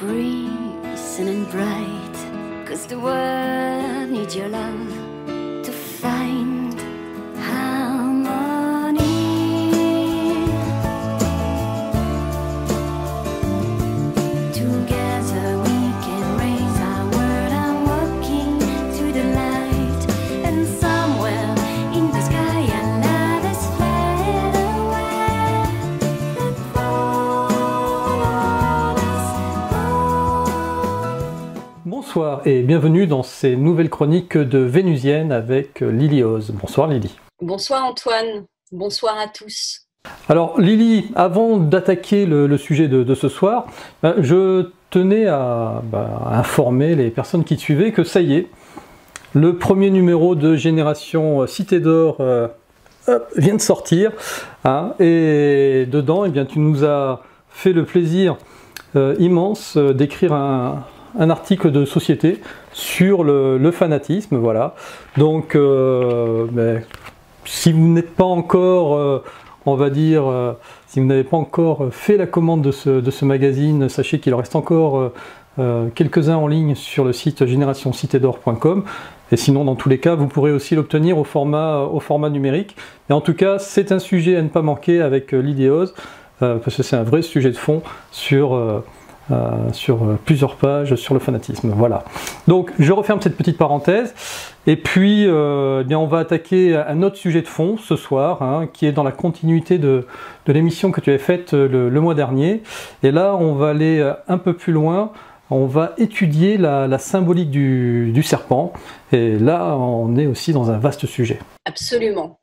breeze and bright, 'cause the world needs your love to find harmony. Together we can raise our world and walking to the light, and somewhere in the sky our love is fled away. And follow us home. Bonsoir et bienvenue dans ces nouvelles chroniques de Vénusienne avec Lily Oz. Bonsoir Lily. Bonsoir Antoine, bonsoir à tous. Alors Lily, avant d'attaquer le sujet de ce soir, je tenais à informer les personnes qui te suivaient que ça y est, le premier numéro de Génération Cité d'Or vient de sortir, hein, et dedans, eh bien, tu nous as fait le plaisir immense d'écrire un article de société sur le fanatisme, voilà. Donc, si vous n'êtes pas encore, on va dire, si vous n'avez pas encore fait la commande de ce magazine, sachez qu'il en reste encore quelques-uns en ligne sur le site générationcitédor.com. Et sinon, dans tous les cas, vous pourrez aussi l'obtenir au format numérique. Et en tout cas, c'est un sujet à ne pas manquer avec Lily Oz, parce que c'est un vrai sujet de fond sur plusieurs pages sur le fanatisme. Voilà. Donc je referme cette petite parenthèse et puis bien, on va attaquer un autre sujet de fond ce soir, hein, qui est dans la continuité de l'émission que tu avais faite le mois dernier. Et là on va aller un peu plus loin, on va étudier la symbolique du serpent, et là on est aussi dans un vaste sujet. Absolument.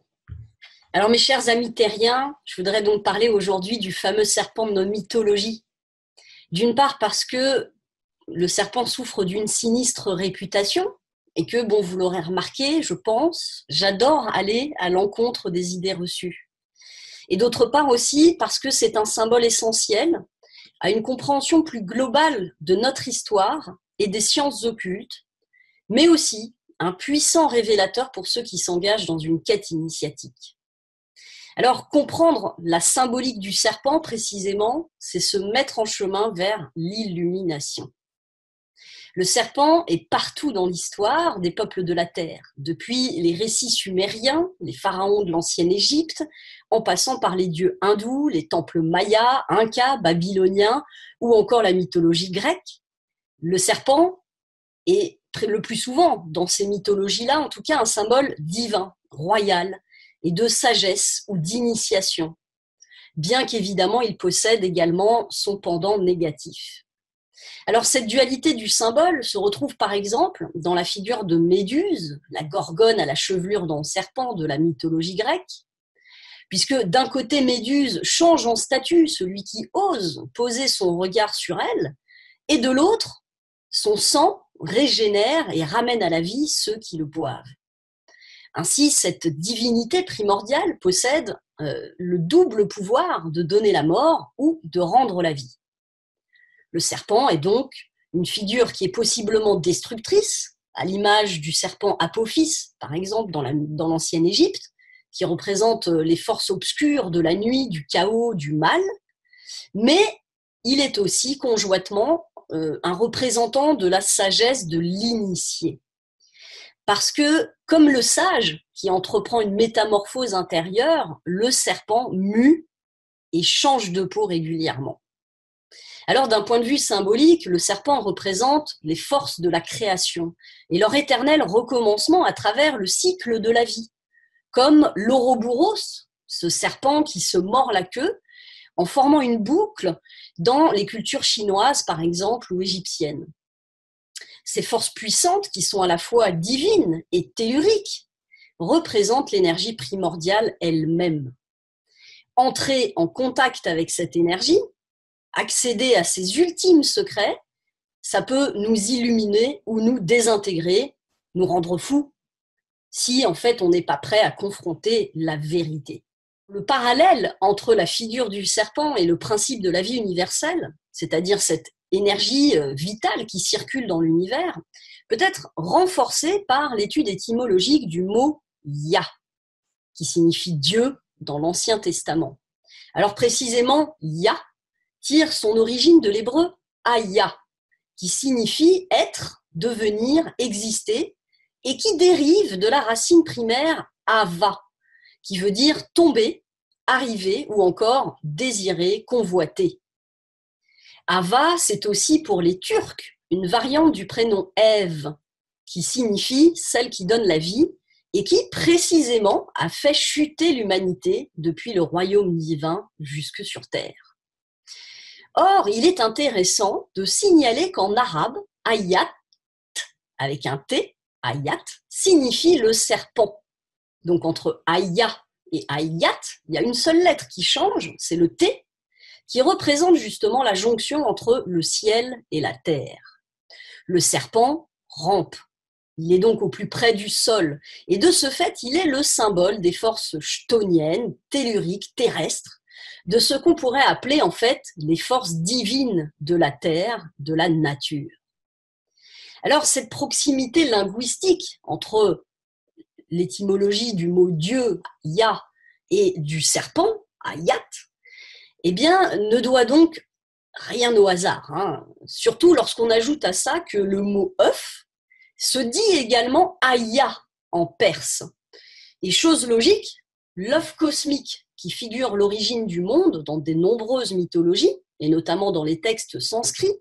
Alors mes chers amis terriens, je voudrais donc parler aujourd'hui du fameux serpent de nos mythologies. D'une part parce que le serpent souffre d'une sinistre réputation et que, bon, vous l'aurez remarqué, je pense, j'adore aller à l'encontre des idées reçues. Et d'autre part aussi parce que c'est un symbole essentiel à une compréhension plus globale de notre histoire et des sciences occultes, mais aussi un puissant révélateur pour ceux qui s'engagent dans une quête initiatique. Alors, comprendre la symbolique du serpent, précisément, c'est se mettre en chemin vers l'illumination. Le serpent est partout dans l'histoire des peuples de la Terre, depuis les récits sumériens, les pharaons de l'ancienne Égypte, en passant par les dieux hindous, les temples mayas, incas, babyloniens, ou encore la mythologie grecque. Le serpent est le plus souvent, dans ces mythologies-là, en tout cas, un symbole divin, royal, et de sagesse ou d'initiation, bien qu'évidemment il possède également son pendant négatif. Alors cette dualité du symbole se retrouve par exemple dans la figure de Méduse, la gorgone à la chevelure d'un serpent de la mythologie grecque, puisque d'un côté Méduse change en statut celui qui ose poser son regard sur elle, et de l'autre, son sang régénère et ramène à la vie ceux qui le boivent. Ainsi, cette divinité primordiale possède le double pouvoir de donner la mort ou de rendre la vie. Le serpent est donc une figure qui est possiblement destructrice, à l'image du serpent Apophis, par exemple, dans l'ancienne Égypte, qui représente les forces obscures de la nuit, du chaos, du mal, mais il est aussi conjointement un représentant de la sagesse de l'initié. Parce que, comme le sage qui entreprend une métamorphose intérieure, le serpent mue et change de peau régulièrement. Alors, d'un point de vue symbolique, le serpent représente les forces de la création et leur éternel recommencement à travers le cycle de la vie, comme l'Ouroboros, ce serpent qui se mord la queue, en formant une boucle dans les cultures chinoises, par exemple, ou égyptiennes. Ces forces puissantes, qui sont à la fois divines et telluriques, représentent l'énergie primordiale elle-même. Entrer en contact avec cette énergie, accéder à ses ultimes secrets, ça peut nous illuminer ou nous désintégrer, nous rendre fous, si en fait on n'est pas prêt à confronter la vérité. Le parallèle entre la figure du serpent et le principe de la vie universelle, c'est-à-dire cette énergie vitale qui circule dans l'univers, peut être renforcée par l'étude étymologique du mot « Ya », qui signifie Dieu dans l'Ancien Testament. Alors précisément, Ya tire son origine de l'hébreu Aya, qui signifie être, devenir, exister, et qui dérive de la racine primaire ava, qui veut dire tomber, arriver ou encore désirer, convoiter. Ava, c'est aussi pour les Turcs une variante du prénom Ève, qui signifie celle qui donne la vie et qui précisément a fait chuter l'humanité depuis le royaume divin jusque sur terre. Or, il est intéressant de signaler qu'en arabe, ayat, avec un T, ayat, signifie le serpent. Donc entre aya et ayat, il y a une seule lettre qui change, c'est le T, qui représente justement la jonction entre le ciel et la terre. Le serpent rampe. Il est donc au plus près du sol. Et de ce fait, il est le symbole des forces chtoniennes, telluriques, terrestres, de ce qu'on pourrait appeler en fait les forces divines de la terre, de la nature. Alors, cette proximité linguistique entre l'étymologie du mot Dieu, Ya, et du serpent, Ayat, eh bien, ne doit donc rien au hasard, hein. Surtout lorsqu'on ajoute à ça que le mot œuf se dit également Aya en perse. Et chose logique, l'œuf cosmique qui figure l'origine du monde dans de nombreuses mythologies, et notamment dans les textes sanscrits,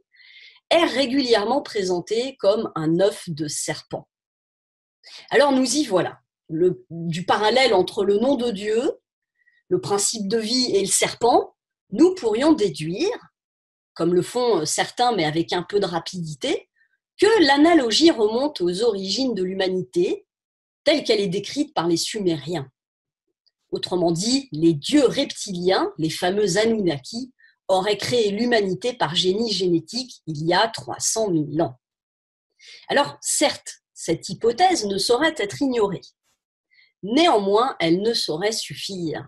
est régulièrement présenté comme un œuf de serpent. Alors nous y voilà, du parallèle entre le nom de Dieu, le principe de vie et le serpent, nous pourrions déduire, comme le font certains mais avec un peu de rapidité, que l'analogie remonte aux origines de l'humanité, telle qu'elle est décrite par les Sumériens. Autrement dit, les dieux reptiliens, les fameux Anunnaki, auraient créé l'humanité par génie génétique il y a 300 000 ans. Alors, certes, cette hypothèse ne saurait être ignorée. Néanmoins, elle ne saurait suffire.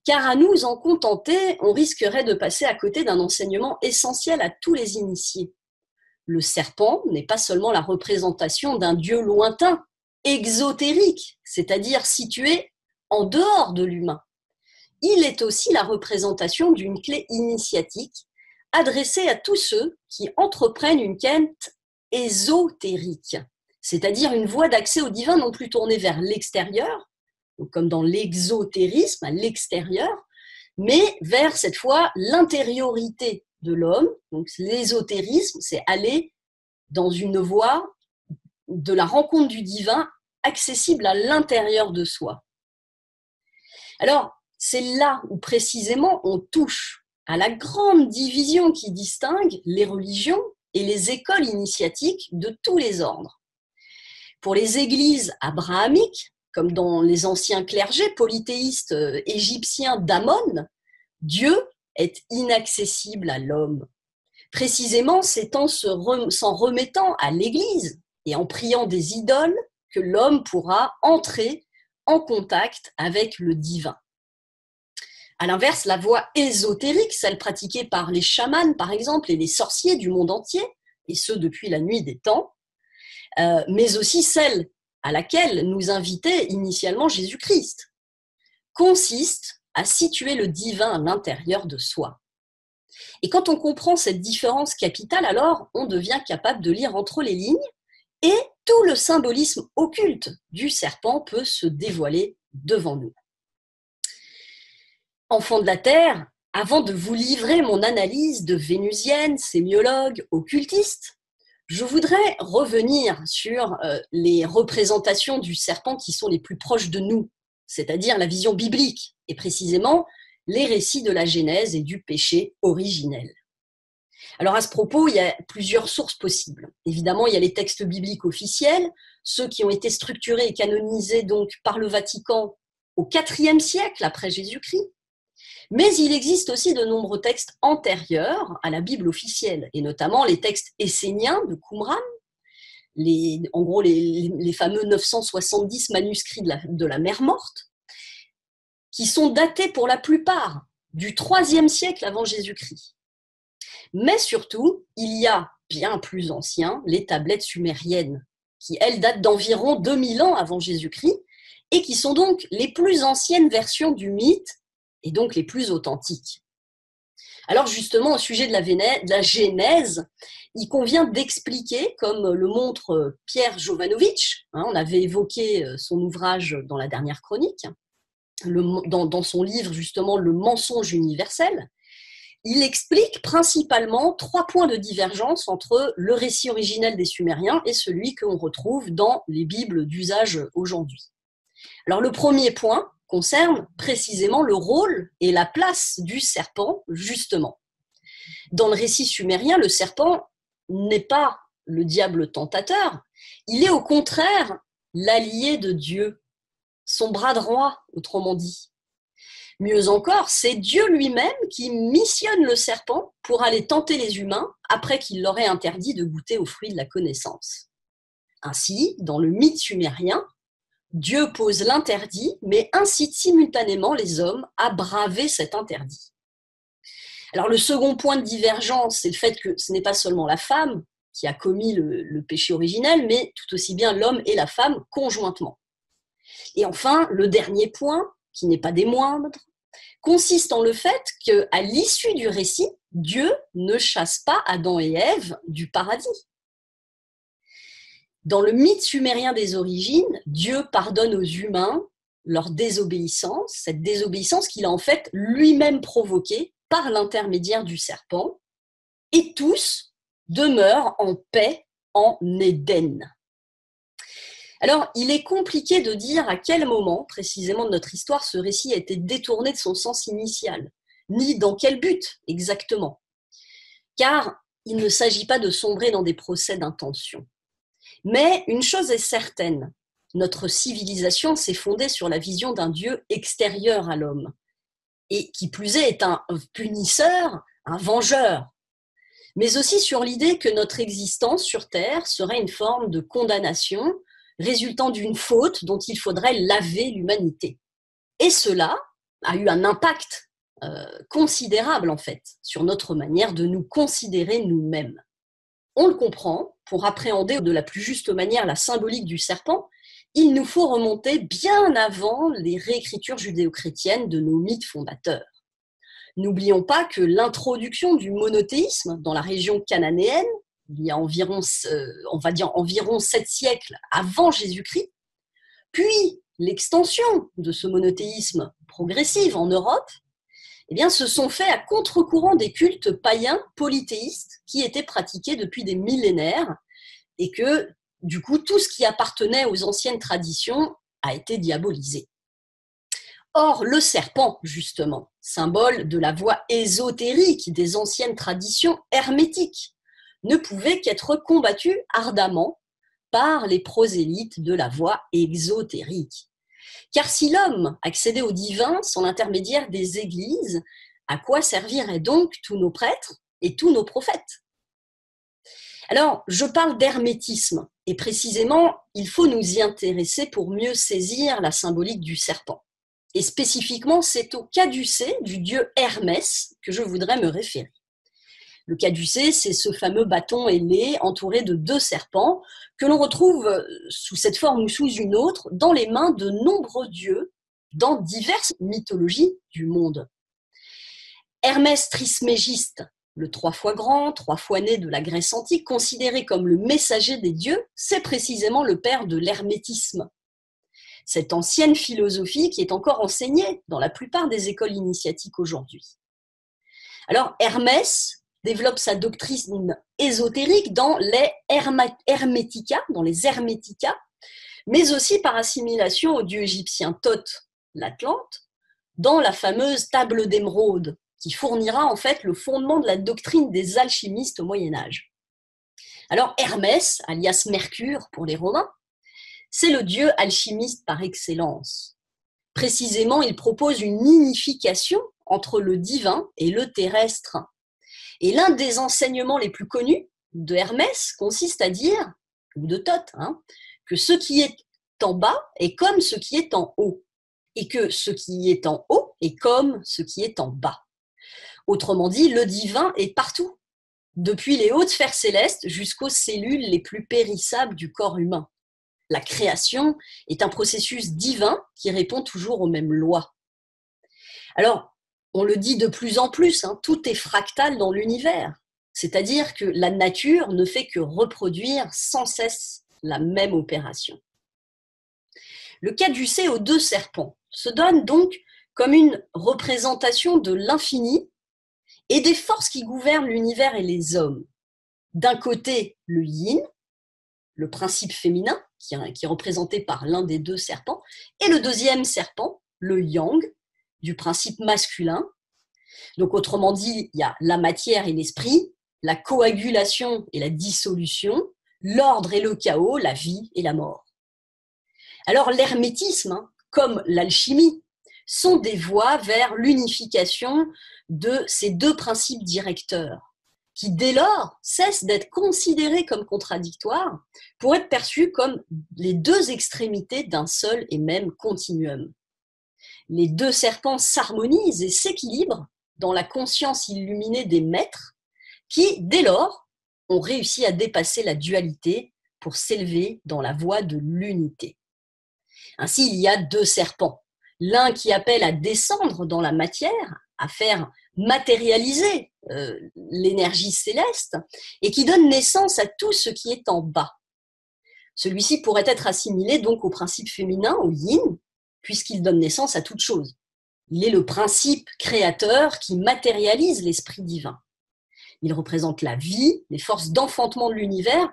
Car à nous en contenter, on risquerait de passer à côté d'un enseignement essentiel à tous les initiés. Le serpent n'est pas seulement la représentation d'un dieu lointain, exotérique, c'est-à-dire situé en dehors de l'humain. Il est aussi la représentation d'une clé initiatique adressée à tous ceux qui entreprennent une quête ésotérique, c'est-à-dire une voie d'accès au divin non plus tournée vers l'extérieur, comme dans l'exotérisme, à l'extérieur, mais vers cette fois l'intériorité de l'homme. Donc l'ésotérisme, c'est aller dans une voie de la rencontre du divin accessible à l'intérieur de soi. Alors, c'est là où précisément on touche à la grande division qui distingue les religions et les écoles initiatiques de tous les ordres. Pour les églises abrahamiques, comme dans les anciens clergés polythéistes égyptiens d'Amon, Dieu est inaccessible à l'homme. Précisément, c'est en s'en remettant à l'Église et en priant des idoles que l'homme pourra entrer en contact avec le divin. À l'inverse, la voie ésotérique, celle pratiquée par les chamans, par exemple, et les sorciers du monde entier, et ce depuis la nuit des temps, mais aussi celle à laquelle nous invitait initialement Jésus-Christ, consiste à situer le divin à l'intérieur de soi. Et quand on comprend cette différence capitale, alors on devient capable de lire entre les lignes et tout le symbolisme occulte du serpent peut se dévoiler devant nous. Enfants de la Terre, avant de vous livrer mon analyse de vénusienne, sémiologue, occultiste, je voudrais revenir sur les représentations du serpent qui sont les plus proches de nous, c'est-à-dire la vision biblique, et précisément les récits de la Genèse et du péché originel. Alors à ce propos, il y a plusieurs sources possibles. Évidemment, il y a les textes bibliques officiels, ceux qui ont été structurés et canonisés donc par le Vatican au IVe siècle après Jésus-Christ. Mais il existe aussi de nombreux textes antérieurs à la Bible officielle, et notamment les textes esséniens de Qumran, en gros les fameux 970 manuscrits de la Mer Morte, qui sont datés pour la plupart du IIIe siècle avant Jésus-Christ. Mais surtout, il y a bien plus anciens, les tablettes sumériennes, qui elles datent d'environ 2000 ans avant Jésus-Christ, et qui sont donc les plus anciennes versions du mythe, et donc les plus authentiques. Alors justement, au sujet de la Genèse, il convient d'expliquer, comme le montre Pierre Jovanovic, on avait évoqué son ouvrage dans la dernière chronique, dans son livre justement Le mensonge universel, il explique principalement 3 points de divergence entre le récit originel des Sumériens et celui que l'on retrouve dans les Bibles d'usage aujourd'hui. Alors le premier point concerne précisément le rôle et la place du serpent, justement. Dans le récit sumérien, le serpent n'est pas le diable tentateur, il est au contraire l'allié de Dieu, son bras droit, autrement dit. Mieux encore, c'est Dieu lui-même qui missionne le serpent pour aller tenter les humains après qu'il leur ait interdit de goûter aux fruits de la connaissance. Ainsi, dans le mythe sumérien, Dieu pose l'interdit, mais incite simultanément les hommes à braver cet interdit. Alors le second point de divergence, c'est le fait que ce n'est pas seulement la femme qui a commis le péché originel, mais tout aussi bien l'homme et la femme conjointement. Et enfin, le dernier point, qui n'est pas des moindres, consiste en le fait qu'à l'issue du récit, Dieu ne chasse pas Adam et Ève du paradis. Dans le mythe sumérien des origines, Dieu pardonne aux humains leur désobéissance, cette désobéissance qu'il a en fait lui-même provoquée par l'intermédiaire du serpent, et tous demeurent en paix en Éden. Alors, il est compliqué de dire à quel moment, précisément de notre histoire, ce récit a été détourné de son sens initial, ni dans quel but exactement. Car il ne s'agit pas de sombrer dans des procès d'intention. Mais une chose est certaine, notre civilisation s'est fondée sur la vision d'un Dieu extérieur à l'homme, et qui plus est un punisseur, un vengeur, mais aussi sur l'idée que notre existence sur Terre serait une forme de condamnation résultant d'une faute dont il faudrait laver l'humanité. Et cela a eu un impact considérable, en fait, sur notre manière de nous considérer nous-mêmes. On le comprend, pour appréhender de la plus juste manière la symbolique du serpent, il nous faut remonter bien avant les réécritures judéo-chrétiennes de nos mythes fondateurs. N'oublions pas que l'introduction du monothéisme dans la région cananéenne, il y a environ, on va dire environ 7 siècles avant Jésus-Christ, puis l'extension de ce monothéisme progressive en Europe, eh bien, se sont faits à contre-courant des cultes païens polythéistes qui étaient pratiqués depuis des millénaires et que, du coup, tout ce qui appartenait aux anciennes traditions a été diabolisé. Or, le serpent, justement, symbole de la voie ésotérique des anciennes traditions hermétiques, ne pouvait qu'être combattu ardemment par les prosélytes de la voie exotérique. Car si l'homme accédait au divin sans l'intermédiaire des églises, à quoi serviraient donc tous nos prêtres et tous nos prophètes ? Alors, je parle d'hermétisme, et précisément, il faut nous y intéresser pour mieux saisir la symbolique du serpent. Et spécifiquement, c'est au caducée du dieu Hermès que je voudrais me référer. Le caducée, c'est ce fameux bâton ailé entouré de 2 serpents que l'on retrouve sous cette forme ou sous une autre dans les mains de nombreux dieux dans diverses mythologies du monde. Hermès Trismégiste, le 3 fois grand, 3 fois né de la Grèce antique, considéré comme le messager des dieux, c'est précisément le père de l'hermétisme. Cette ancienne philosophie qui est encore enseignée dans la plupart des écoles initiatiques aujourd'hui. Alors Hermès développe sa doctrine ésotérique dans les Hermetica, mais aussi par assimilation au dieu égyptien Thoth, l'Atlante, dans la fameuse table d'émeraude, qui fournira en fait le fondement de la doctrine des alchimistes au Moyen-Âge. Alors Hermès, alias Mercure pour les Romains, c'est le dieu alchimiste par excellence. Précisément, il propose une unification entre le divin et le terrestre. Et l'un des enseignements les plus connus de Hermès consiste à dire, ou de Thoth, que ce qui est en bas est comme ce qui est en haut, et que ce qui est en haut est comme ce qui est en bas. Autrement dit, le divin est partout, depuis les hautes sphères célestes jusqu'aux cellules les plus périssables du corps humain. La création est un processus divin qui répond toujours aux mêmes lois. Alors, on le dit de plus en plus, hein, tout est fractal dans l'univers. C'est-à-dire que la nature ne fait que reproduire sans cesse la même opération. Le caducée aux 2 serpents se donne donc comme une représentation de l'infini et des forces qui gouvernent l'univers et les hommes. D'un côté, le yin, le principe féminin, qui est représenté par l'un des 2 serpents, et le deuxième serpent, le yang, du principe masculin. Donc autrement dit, il y a la matière et l'esprit, la coagulation et la dissolution, l'ordre et le chaos, la vie et la mort. Alors l'hermétisme, hein, comme l'alchimie, sont des voies vers l'unification de ces 2 principes directeurs, qui dès lors cessent d'être considérés comme contradictoires pour être perçus comme les 2 extrémités d'un seul et même continuum. Les 2 serpents s'harmonisent et s'équilibrent dans la conscience illuminée des maîtres qui, dès lors, ont réussi à dépasser la dualité pour s'élever dans la voie de l'unité. Ainsi, il y a 2 serpents. L'un qui appelle à descendre dans la matière, à faire matérialiser l'énergie céleste et qui donne naissance à tout ce qui est en bas. Celui-ci pourrait être assimilé donc au principe féminin, au yin, puisqu'il donne naissance à toute chose. Il est le principe créateur qui matérialise l'esprit divin. Il représente la vie, les forces d'enfantement de l'univers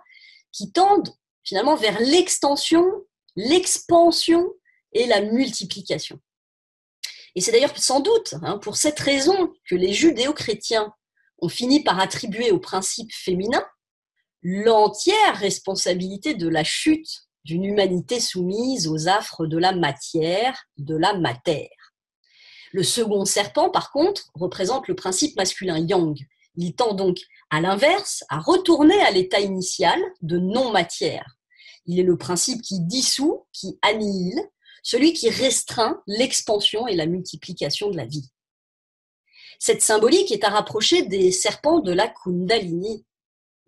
qui tendent finalement vers l'extension, l'expansion et la multiplication. Et c'est d'ailleurs sans doute pour cette raison que les judéo-chrétiens ont fini par attribuer au principe féminin l'entière responsabilité de la chute d'une humanité soumise aux affres de la matière, de la matière. Le second serpent, par contre, représente le principe masculin yang. Il tend donc, à l'inverse, à retourner à l'état initial de non-matière. Il est le principe qui dissout, qui annihile, celui qui restreint l'expansion et la multiplication de la vie. Cette symbolique est à rapprocher des serpents de la Kundalini,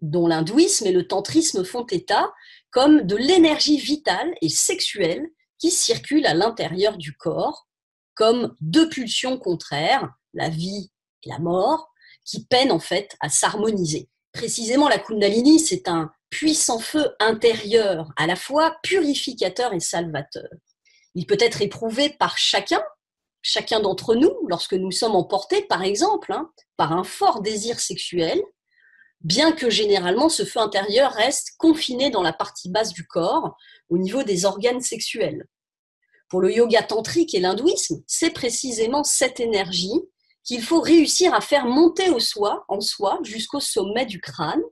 dont l'hindouisme et le tantrisme font état comme de l'énergie vitale et sexuelle qui circule à l'intérieur du corps, comme 2 pulsions contraires, la vie et la mort, qui peinent en fait à s'harmoniser. Précisément, la Kundalini, c'est un puissant feu intérieur, à la fois purificateur et salvateur. Il peut être éprouvé par chacun d'entre nous, lorsque nous sommes emportés, par exemple, par un fort désir sexuel, bien que généralement ce feu intérieur reste confiné dans la partie basse du corps, au niveau des organes sexuels. Pour le yoga tantrique et l'hindouisme, c'est précisément cette énergie qu'il faut réussir à faire monter en soi jusqu'au sommet du crâne,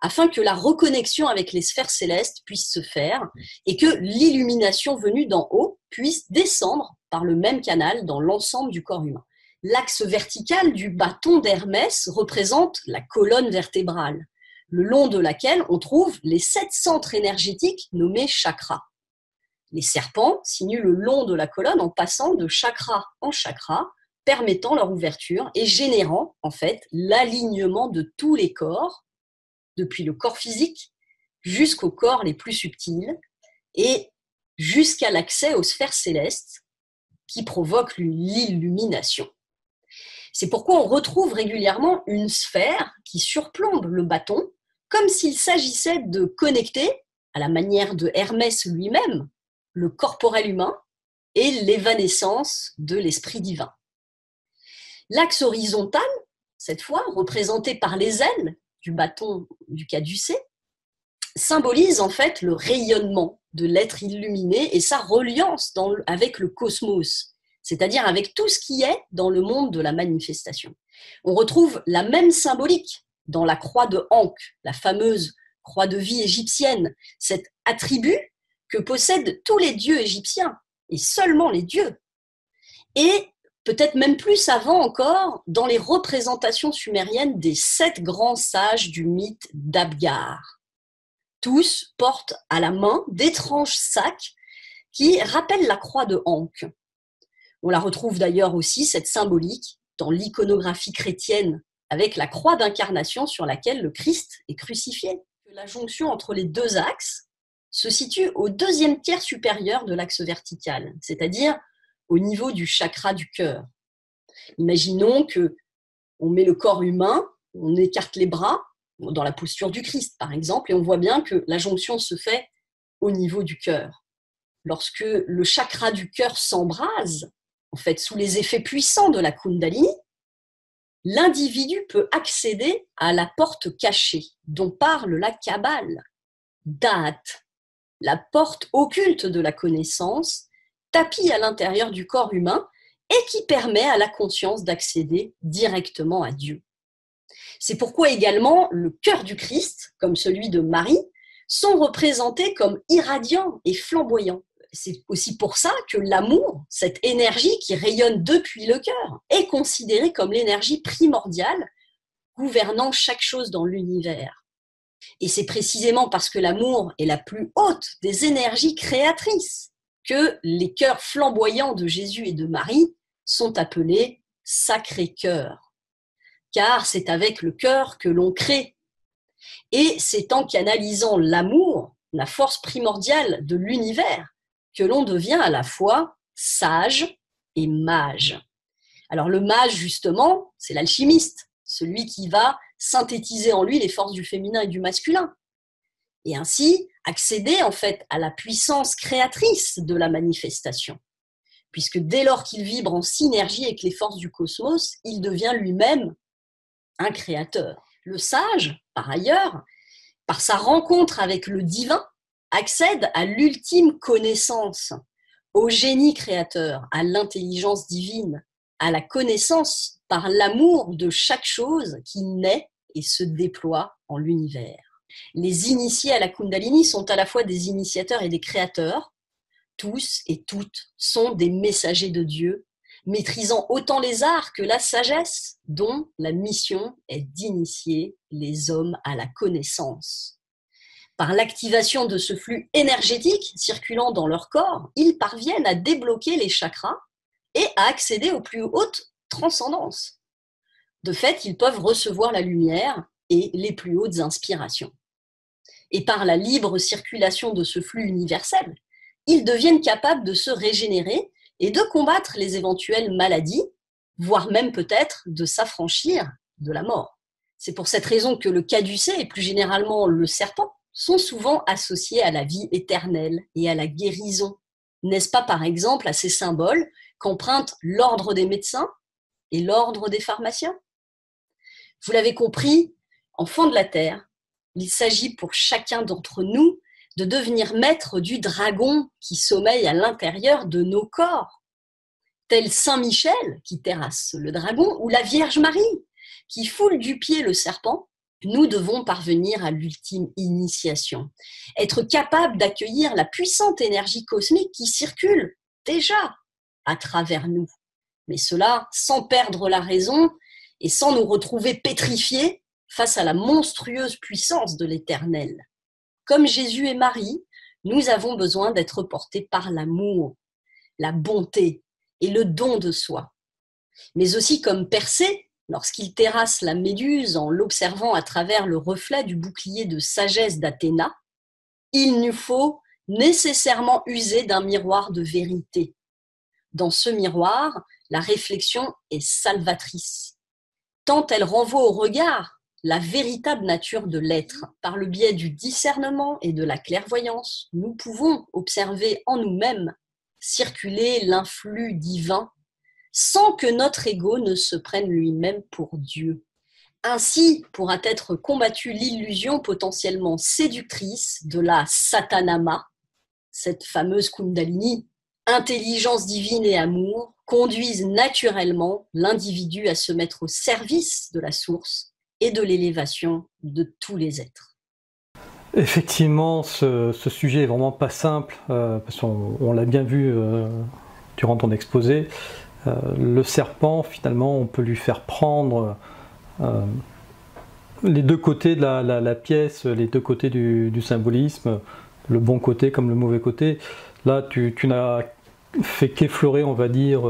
afin que la reconnexion avec les sphères célestes puisse se faire et que l'illumination venue d'en haut puisse descendre par le même canal dans l'ensemble du corps humain. L'axe vertical du bâton d'Hermès représente la colonne vertébrale, le long de laquelle on trouve les 7 centres énergétiques nommés chakras. Les serpents sinuent le long de la colonne en passant de chakra en chakra, permettant leur ouverture et générant en fait l'alignement de tous les corps, depuis le corps physique jusqu'aux corps les plus subtils et jusqu'à l'accès aux sphères célestes qui provoquent l'illumination. C'est pourquoi on retrouve régulièrement une sphère qui surplombe le bâton, comme s'il s'agissait de connecter, à la manière de Hermès lui-même, le corporel humain et l'évanescence de l'esprit divin. L'axe horizontal, cette fois, représenté par les ailes du bâton du caducée, symbolise en fait le rayonnement de l'être illuminé et sa reliance avec le cosmos, c'est-à-dire avec tout ce qui est dans le monde de la manifestation. On retrouve la même symbolique dans la croix de Ankh, la fameuse croix de vie égyptienne, cet attribut que possèdent tous les dieux égyptiens, et seulement les dieux. Et peut-être même plus avant encore, dans les représentations sumériennes des 7 grands sages du mythe d'Abgar. Tous portent à la main d'étranges sacs qui rappellent la croix de Ankh. On la retrouve d'ailleurs aussi, cette symbolique, dans l'iconographie chrétienne, avec la croix d'incarnation sur laquelle le Christ est crucifié. La jonction entre les 2 axes se situe au 2e tiers supérieur de l'axe vertical, c'est-à-dire au niveau du chakra du cœur. Imaginons que on met le corps humain, on écarte les bras, dans la posture du Christ par exemple, et on voit bien que la jonction se fait au niveau du cœur. Lorsque le chakra du cœur s'embrase, en fait, sous les effets puissants de la Kundalini, l'individu peut accéder à la porte cachée dont parle la Kabbale, Da'at, la porte occulte de la connaissance, tapie à l'intérieur du corps humain et qui permet à la conscience d'accéder directement à Dieu. C'est pourquoi également le cœur du Christ, comme celui de Marie, sont représentés comme irradiants et flamboyants. C'est aussi pour ça que l'amour, cette énergie qui rayonne depuis le cœur, est considérée comme l'énergie primordiale gouvernant chaque chose dans l'univers. Et c'est précisément parce que l'amour est la plus haute des énergies créatrices que les cœurs flamboyants de Jésus et de Marie sont appelés Sacré-Cœur. Car c'est avec le cœur que l'on crée. Et c'est en canalisant l'amour, la force primordiale de l'univers, que l'on devient à la fois sage et mage. Alors le mage, justement, c'est l'alchimiste, celui qui va synthétiser en lui les forces du féminin et du masculin. Et ainsi accéder en fait à la puissance créatrice de la manifestation. Puisque dès lors qu'il vibre en synergie avec les forces du cosmos, il devient lui-même un créateur. Le sage, par ailleurs, par sa rencontre avec le divin, accède à l'ultime connaissance, au génie créateur, à l'intelligence divine, à la connaissance par l'amour de chaque chose qui naît et se déploie en l'univers. Les initiés à la Kundalini sont à la fois des initiateurs et des créateurs. Tous et toutes sont des messagers de Dieu, maîtrisant autant les arts que la sagesse, dont la mission est d'initier les hommes à la connaissance. Par l'activation de ce flux énergétique circulant dans leur corps, ils parviennent à débloquer les chakras et à accéder aux plus hautes transcendances. De fait, ils peuvent recevoir la lumière et les plus hautes inspirations. Et par la libre circulation de ce flux universel, ils deviennent capables de se régénérer et de combattre les éventuelles maladies, voire même peut-être de s'affranchir de la mort. C'est pour cette raison que le caducée et plus généralement le serpent sont souvent associés à la vie éternelle et à la guérison. N'est-ce pas par exemple à ces symboles qu'empruntent l'ordre des médecins et l'ordre des pharmaciens? Vous l'avez compris, enfants de la Terre, il s'agit pour chacun d'entre nous de devenir maître du dragon qui sommeille à l'intérieur de nos corps, tel Saint Michel qui terrasse le dragon ou la Vierge Marie qui foule du pied le serpent. Nous devons parvenir à l'ultime initiation, être capable d'accueillir la puissante énergie cosmique qui circule déjà à travers nous, mais cela sans perdre la raison et sans nous retrouver pétrifiés face à la monstrueuse puissance de l'Éternel. Comme Jésus et Marie, nous avons besoin d'être portés par l'amour, la bonté et le don de soi. Mais aussi comme Persée, lorsqu'il terrasse la Méduse en l'observant à travers le reflet du bouclier de sagesse d'Athéna, il nous faut nécessairement user d'un miroir de vérité. Dans ce miroir, la réflexion est salvatrice, tant elle renvoie au regard la véritable nature de l'être. Par le biais du discernement et de la clairvoyance, nous pouvons observer en nous-mêmes circuler l'influx divin sans que notre ego ne se prenne lui-même pour Dieu. Ainsi pourra être combattue l'illusion potentiellement séductrice de la Satanama, cette fameuse Kundalini, intelligence divine et amour, conduisent naturellement l'individu à se mettre au service de la source et de l'élévation de tous les êtres. Effectivement, ce sujet est vraiment pas simple, parce qu'on l'a bien vu durant ton exposé. Le serpent, finalement, on peut lui faire prendre les deux côtés de la pièce, les deux côtés du symbolisme, le bon côté comme le mauvais côté. Là, tu n'as fait qu'effleurer, on va dire,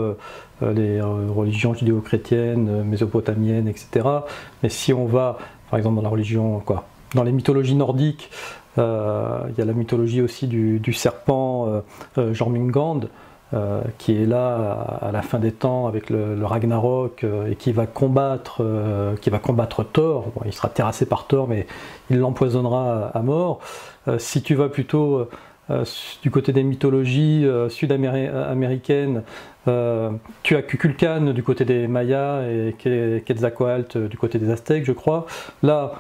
les religions judéo-chrétiennes, mésopotamiennes, etc. Mais si on va, par exemple, dans la religion, dans les mythologies nordiques, il y a la mythologie aussi du serpent Jormungand. qui est là à la fin des temps avec le Ragnarok et qui va combattre Thor. Bon, il sera terrassé par Thor, mais il l'empoisonnera à mort. Si tu vas plutôt du côté des mythologies sud-américaines, tu as Kukulkan du côté des Mayas et Quetzalcoatl du côté des Aztèques, je crois. Là,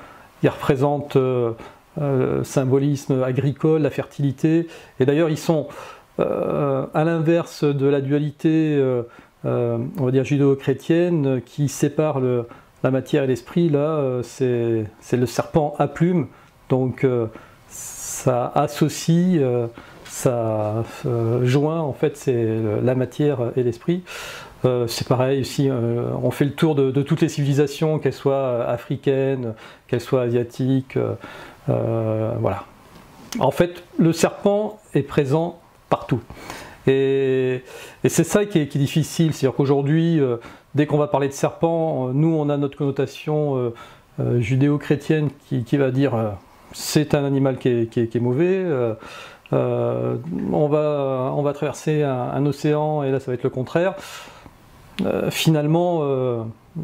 il représente le symbolisme agricole, la fertilité. Et d'ailleurs, ils sont à l'inverse de la dualité, on va dire judéo-chrétienne, qui sépare la matière et l'esprit. Là, c'est le serpent à plumes. Donc, ça associe, ça joint en fait c'est la matière et l'esprit. C'est pareil aussi, on fait le tour de toutes les civilisations, qu'elles soient africaines, qu'elles soient asiatiques, voilà. En fait, le serpent est présent partout. Et c'est ça qui est difficile, c'est-à-dire qu'aujourd'hui, dès qu'on va parler de serpent, nous on a notre connotation judéo-chrétienne qui va dire c'est un animal qui est mauvais. On va traverser un océan et là ça va être le contraire. Finalement,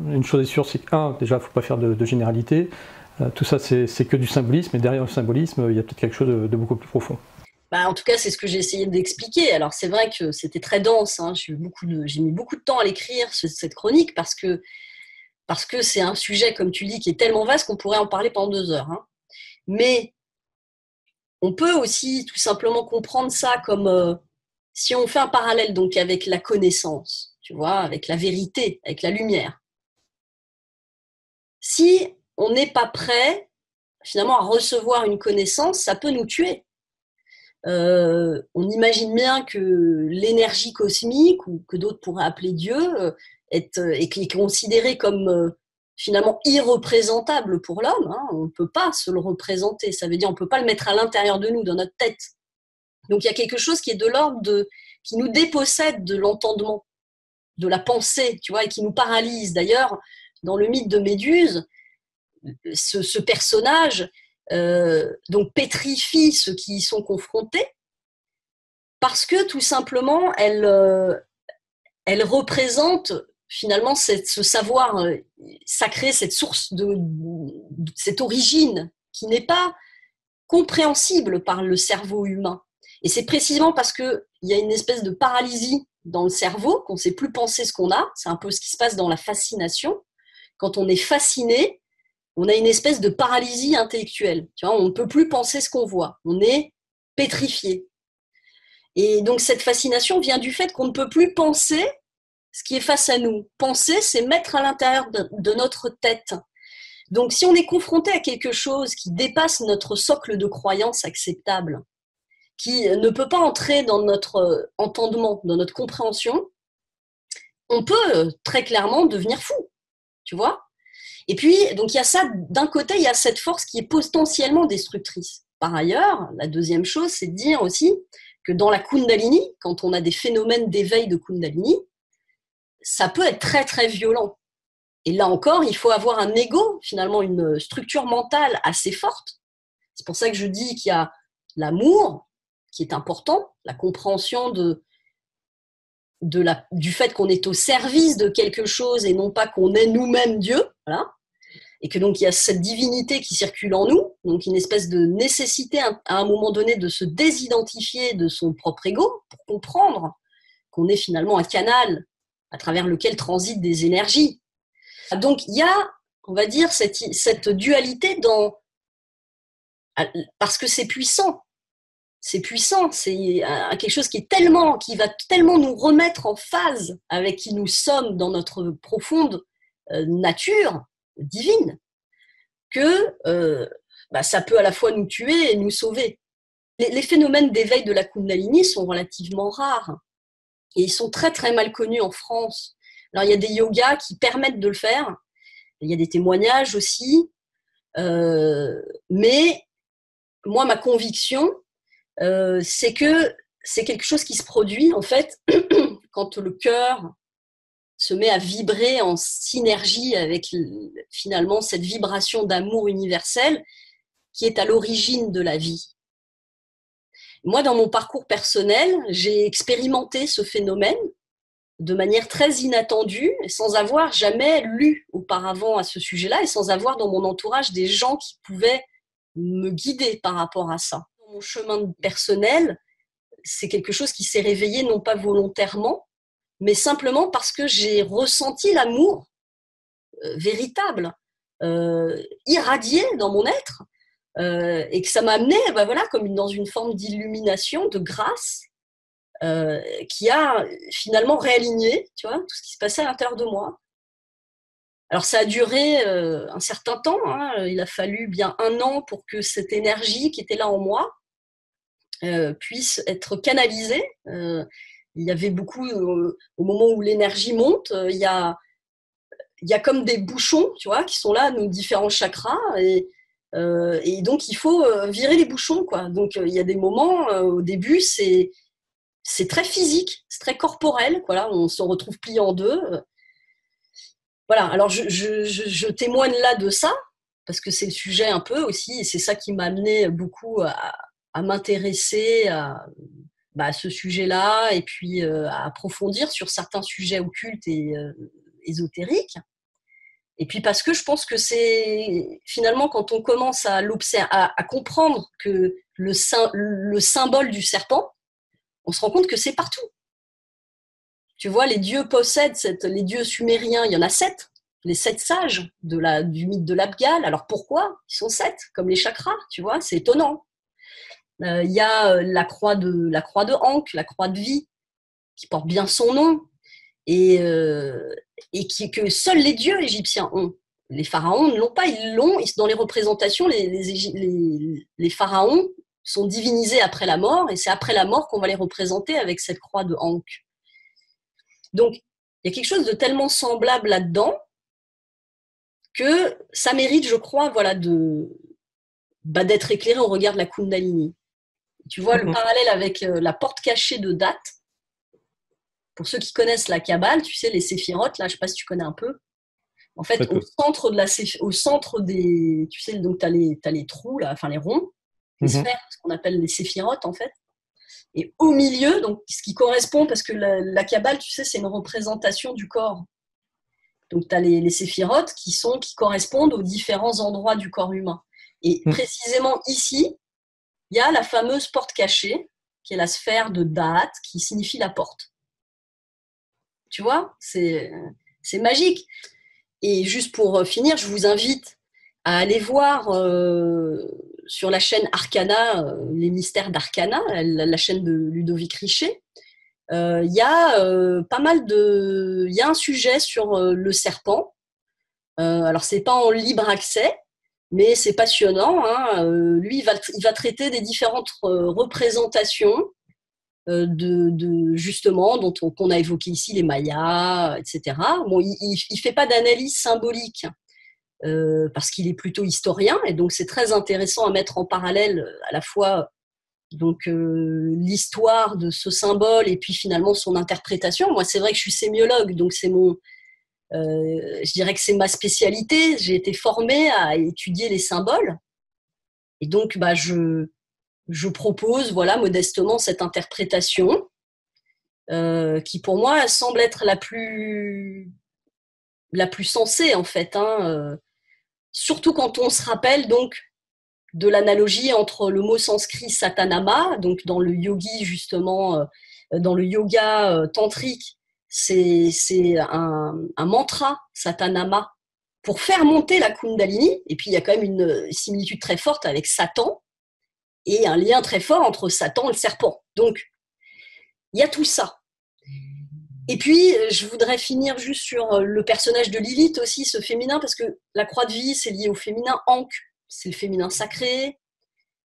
une chose est sûre, c'est que déjà, il ne faut pas faire de généralité. Tout ça, c'est que du symbolisme, et derrière le symbolisme, il y a peut-être quelque chose de beaucoup plus profond. Bah, en tout cas, c'est ce que j'ai essayé d'expliquer. Alors, c'est vrai que c'était très dense. Hein. J'ai mis beaucoup de temps à l'écrire, cette chronique, parce que c'est un sujet, comme tu le dis, qui est tellement vaste qu'on pourrait en parler pendant 2 heures. Hein. Mais on peut aussi tout simplement comprendre ça comme si on fait un parallèle donc avec la connaissance, tu vois, avec la vérité, avec la lumière. Si on n'est pas prêt, finalement, à recevoir une connaissance, ça peut nous tuer. On imagine bien que l'énergie cosmique, ou que d'autres pourraient appeler Dieu, est considérée comme finalement irreprésentable pour l'homme. Hein. On ne peut pas se le représenter. Ça veut dire qu'on ne peut pas le mettre à l'intérieur de nous, dans notre tête. Donc il y a quelque chose qui est de l'ordre qui nous dépossède de l'entendement, de la pensée, tu vois, et qui nous paralyse. D'ailleurs, dans le mythe de Méduse, ce personnage donc pétrifie ceux qui y sont confrontés parce que tout simplement elle représente finalement ce savoir sacré, cette source cette origine qui n'est pas compréhensible par le cerveau humain. Et c'est précisément parce qu'il y a une espèce de paralysie dans le cerveau qu'on ne sait plus penser ce qu'on a. C'est un peu ce qui se passe dans la fascination. Quand on est fasciné, on a une espèce de paralysie intellectuelle. Tu vois, on ne peut plus penser ce qu'on voit. On est pétrifié. Et donc, cette fascination vient du fait qu'on ne peut plus penser ce qui est face à nous. Penser, c'est mettre à l'intérieur de notre tête. Donc, si on est confronté à quelque chose qui dépasse notre socle de croyance acceptable, qui ne peut pas entrer dans notre entendement, dans notre compréhension, on peut très clairement devenir fou. Tu vois ? Et puis, donc il y a ça, d'un côté, il y a cette force qui est potentiellement destructrice. Par ailleurs, la deuxième chose, c'est de dire aussi que dans la Kundalini, quand on a des phénomènes d'éveil de Kundalini, ça peut être très très violent. Et là encore, il faut avoir un ego, finalement une structure mentale assez forte. C'est pour ça que je dis qu'il y a l'amour qui est important, la compréhension du fait qu'on est au service de quelque chose et non pas qu'on est nous-mêmes Dieu, voilà. Et que donc il y a cette divinité qui circule en nous, donc une espèce de nécessité à un moment donné de se désidentifier de son propre ego pour comprendre qu'on est finalement un canal à travers lequel transitent des énergies. Donc il y a, on va dire, cette dualité parce que c'est puissant. C'est puissant, c'est quelque chose qui va tellement nous remettre en phase avec qui nous sommes dans notre profonde nature divine que ça peut à la fois nous tuer et nous sauver. Les phénomènes d'éveil de la Kundalini sont relativement rares et ils sont très très mal connus en France. Alors il y a des yogas qui permettent de le faire, il y a des témoignages aussi, mais moi ma conviction c'est que c'est quelque chose qui se produit en fait quand le cœur se met à vibrer en synergie avec finalement cette vibration d'amour universel qui est à l'origine de la vie. Moi, dans mon parcours personnel, j'ai expérimenté ce phénomène de manière très inattendue, sans avoir jamais lu auparavant à ce sujet-là et sans avoir dans mon entourage des gens qui pouvaient me guider par rapport à ça. Mon chemin personnel, c'est quelque chose qui s'est réveillé non pas volontairement, mais simplement parce que j'ai ressenti l'amour véritable, irradié dans mon être, et que ça m'a amené, voilà, comme dans une forme d'illumination, de grâce, qui a finalement réaligné, tu vois, tout ce qui se passait à l'intérieur de moi. Alors ça a duré un certain temps, hein. Il a fallu bien 1 an pour que cette énergie qui était là en moi puisse être canalisée. Il y avait beaucoup, au moment où l'énergie monte, il y a comme des bouchons, tu vois, qui sont là, nos différents chakras, et donc il faut virer les bouchons, quoi. Donc il y a des moments, au début, c'est très physique, c'est très corporel, voilà, on se retrouve plié en deux. Voilà, alors je témoigne là de ça, parce que c'est le sujet un peu aussi, et c'est ça qui m'a amené beaucoup à m'intéresser à ce sujet-là, et puis à approfondir sur certains sujets occultes et ésotériques. Et puis parce que je pense que c'est finalement quand on commence à l'observer, à comprendre que le symbole du serpent, on se rend compte que c'est partout. Tu vois, les dieux possèdent les dieux sumériens, il y en a 7, les 7 sages du mythe de l'Abgal. Alors pourquoi ils sont 7, comme les chakras, tu vois, c'est étonnant. Il y a la croix de Ankh, la croix de vie, qui porte bien son nom, et que seuls les dieux égyptiens ont. Les pharaons ne l'ont pas, ils l'ont. Dans les représentations, les pharaons sont divinisés après la mort, et c'est après la mort qu'on va les représenter avec cette croix de Ankh. Donc, il y a quelque chose de tellement semblable là-dedans que ça mérite, je crois, voilà, d'être éclairé au regard de la Kundalini. Tu vois le parallèle avec la porte cachée de Date. Pour ceux qui connaissent la Kabbale, tu sais, les séphirotes, là, je ne sais pas si tu connais un peu. En fait, au centre des, tu sais, donc tu as les trous, là, enfin les ronds, les sphères, ce qu'on appelle les séphirotes, en fait. Et au milieu, donc ce qui correspond, parce que la Kabbale, tu sais, c'est une représentation du corps. Donc tu as les séphirotes qui correspondent aux différents endroits du corps humain. Et précisément ici, il y a la fameuse porte cachée, qui est la sphère de Date, qui signifie la porte. Tu vois, c'est magique. Et juste pour finir, je vous invite à aller voir sur la chaîne Arcana, les mystères d'Arcana, la chaîne de Ludovic Richer. Il y a pas mal il y a un sujet sur le serpent. Alors c'est pas en libre accès, mais c'est passionnant, hein. Lui, il va traiter des différentes représentations justement qu'on a évoqué ici, les Mayas, etc. Bon, il fait pas d'analyse symbolique parce qu'il est plutôt historien, et donc c'est très intéressant à mettre en parallèle à la fois donc l'histoire de ce symbole et puis finalement son interprétation. Moi, c'est vrai que je suis sémiologue, donc je dirais que c'est ma spécialité. J'ai été formée à étudier les symboles, et donc je propose, voilà, modestement cette interprétation qui pour moi semble être la plus sensée, en fait, hein, surtout quand on se rappelle donc de l'analogie entre le mot sanskrit satanama, donc dans le yogi, justement, dans le yoga tantrique, c'est un mantra, satanama, pour faire monter la kundalini. Et puis il y a quand même une similitude très forte avec Satan, et un lien très fort entre Satan et le serpent. Donc, il y a tout ça. Et puis, je voudrais finir juste sur le personnage de Lilith aussi, ce féminin, parce que la croix de vie, c'est lié au féminin. Ankh, c'est le féminin sacré.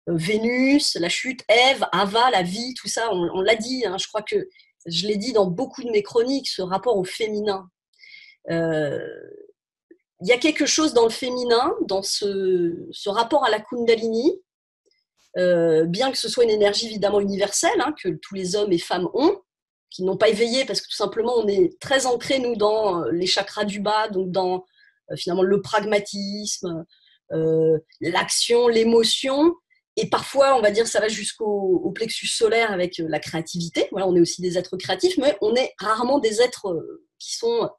Vénus, la chute, Ève, Ava, la vie, tout ça, on l'a dit, hein, je crois que je l'ai dit dans beaucoup de mes chroniques, ce rapport au féminin. Il y a quelque chose dans le féminin, dans ce rapport à la Kundalini, bien que ce soit une énergie évidemment universelle, hein, que tous les hommes et femmes ont, qui n'ont pas éveillé, parce que tout simplement on est très ancrés, nous, dans les chakras du bas, donc dans finalement le pragmatisme, l'action, l'émotion, Et parfois, on va dire, ça va jusqu'au plexus solaire avec la créativité. Voilà, on est aussi des êtres créatifs, mais on est rarement des êtres qui sont,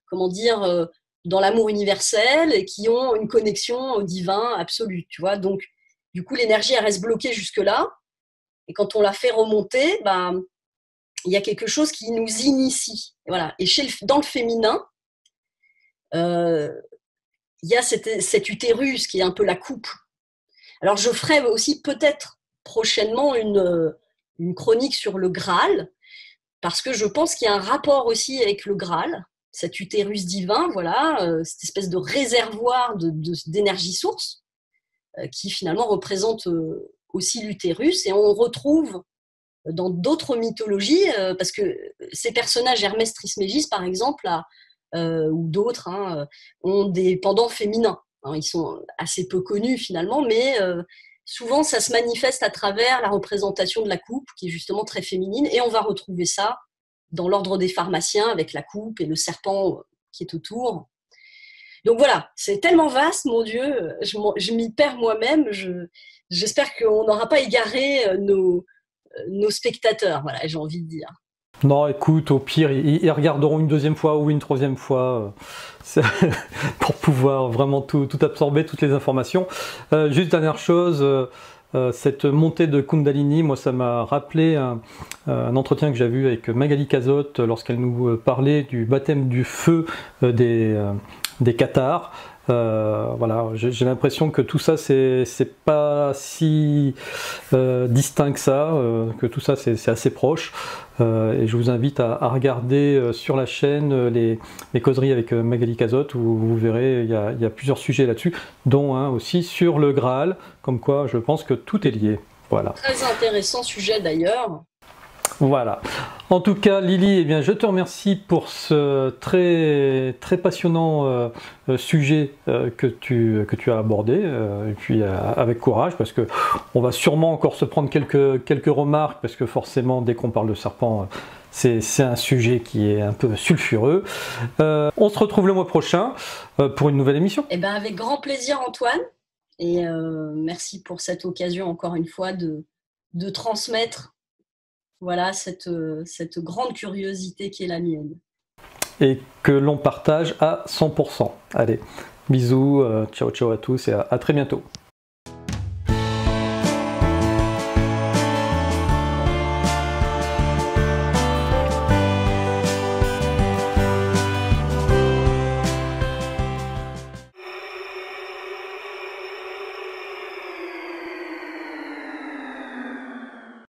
comment dire, dans l'amour universel et qui ont une connexion au divin absolu, tu vois. Donc, du coup, l'énergie, elle reste bloquée jusque-là. Et quand on la fait remonter, bah, il y a quelque chose qui nous initie. Et voilà. Et dans le féminin, il y a cet utérus qui est un peu la coupe. Alors, je ferai aussi peut-être prochainement une chronique sur le Graal, parce que je pense qu'il y a un rapport aussi avec le Graal, cet utérus divin, voilà, cette espèce de réservoir d'énergie source, qui finalement représente aussi l'utérus. Et on retrouve dans d'autres mythologies, parce que ces personnages, Hermès Trismégiste par exemple, ou d'autres, hein, ont des pendants féminins. Hein, ils sont assez peu connus finalement, mais souvent ça se manifeste à travers la représentation de la coupe, qui est justement très féminine, et on va retrouver ça dans l'ordre des pharmaciens avec la coupe et le serpent qui est autour. Donc voilà, c'est tellement vaste, mon Dieu, je m'y perds moi-même. J'espère qu'on n'aura pas égaré nos spectateurs, voilà, j'ai envie de dire. Non, écoute, au pire, ils regarderont une deuxième fois ou une troisième fois pour pouvoir vraiment tout absorber, toutes les informations. Juste dernière chose, cette montée de Kundalini, moi ça m'a rappelé un entretien que j'ai vu avec Magali Cazotte lorsqu'elle nous parlait du baptême du feu des Cathares. Voilà, j'ai l'impression que tout ça c'est pas si distinct que ça, que tout ça c'est assez proche, et je vous invite à regarder sur la chaîne les causeries avec Magali Cazotte, où vous verrez il y a plusieurs sujets là-dessus, dont un aussi sur le Graal, comme quoi je pense que tout est lié. Voilà. Très intéressant sujet d'ailleurs. Voilà. En tout cas, Lily, eh bien, je te remercie pour ce très, très passionnant sujet que tu as abordé, et puis avec courage, parce que on va sûrement encore se prendre quelques remarques, parce que forcément, dès qu'on parle de serpent, c'est un sujet qui est un peu sulfureux. On se retrouve le mois prochain pour une nouvelle émission. Eh ben, avec grand plaisir, Antoine, et merci pour cette occasion, encore une fois, de transmettre. Voilà, cette grande curiosité qui est la mienne. Et que l'on partage à 100%. Allez, bisous, ciao ciao à tous et à très bientôt.